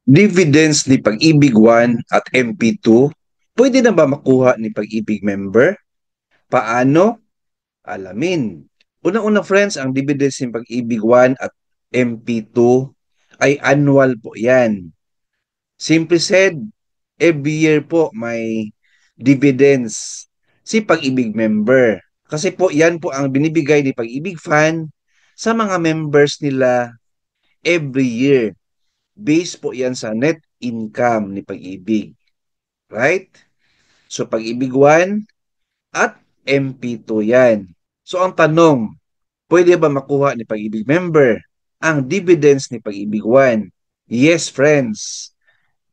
Dividends ni Pag-ibig 1 at MP2, pwede na ba makuha ni Pag-ibig member? Paano? Alamin. Unang-una friends, ang dividends ni Pag-ibig 1 at MP2 ay annual po yan. Simple said, every year po may dividends si Pag-ibig member. Kasi po yan po ang binibigay ni Pag-ibig Fund sa mga members nila every year. Base po yan sa net income ni Pag-ibig. Right? So Pag-ibig 1 at MP2 yan. So ang tanong, pwede ba makuha ni Pag-ibig member ang dividends ni Pag-ibig 1? Yes, friends.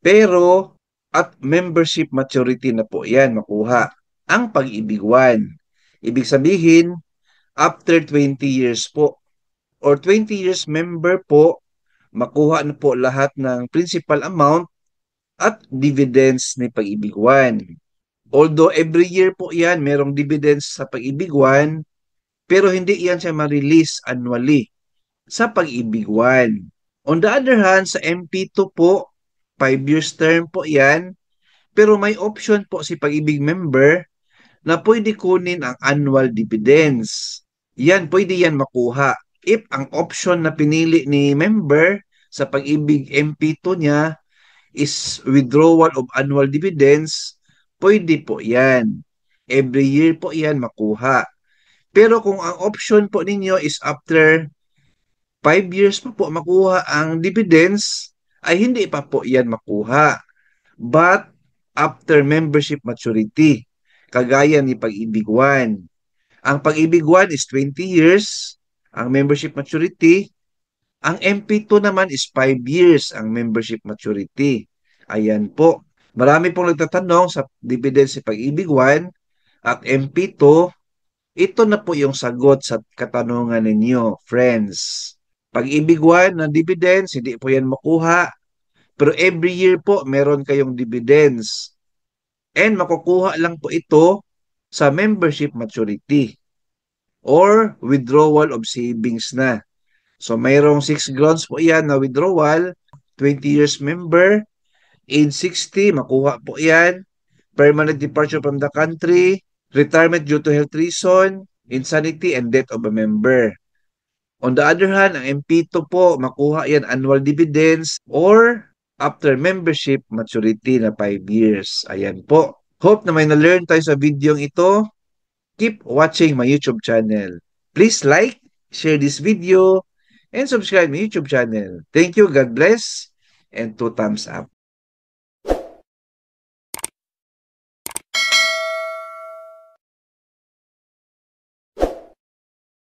Pero at membership maturity na po yan makuha ang Pag-ibig 1. Ibig sabihin, after 20 years po or 20 years member po, makuha na po lahat ng principal amount at dividends ni Pag-ibig 1. Although every year po yan, merong dividends sa Pag-ibig 1, pero hindi yan siya ma-release annually sa Pag-ibig 1. On the other hand, sa MP2 po, 5 years term po yan, pero may option po si Pag-ibig member na pwede kunin ang annual dividends. Yan, pwede yan makuha. If ang option na pinili ni member sa Pag-ibig MP2 niya is withdrawal of annual dividends, pwede po yan. Every year po yan makuha. Pero kung ang option po ninyo is after 5 years pa po makuha ang dividends, ay hindi pa po yan makuha. But after membership maturity, kagaya ni Pag-ibig 1. Ang Pag-ibig 1 is 20 years, ang membership maturity. Ang MP2 naman is 5 years ang membership maturity. Ayan po. Marami pong nagtatanong sa dividends si Pag-ibig 1 at MP2. Ito na po yung sagot sa katanungan ninyo, friends. Pag-ibig 1 na dividends, hindi po yan makuha. Pero every year po, meron kayong dividends. And makukuha lang po ito sa membership maturity or withdrawal of savings na. So mayroong 6 grants po yan na withdrawal, 20 years member, age 60, makuha po yan, permanent departure from the country, retirement due to health reason, insanity, and death of a member. On the other hand, ang MP2 po, makuha yan annual dividends or after membership maturity na 5 years. Ayan po. Hope na may na-learn tayo sa video ito. Keep watching my YouTube channel. Please like, share this video, and subscribe my YouTube channel. Thank you, God bless, and 2 thumbs up.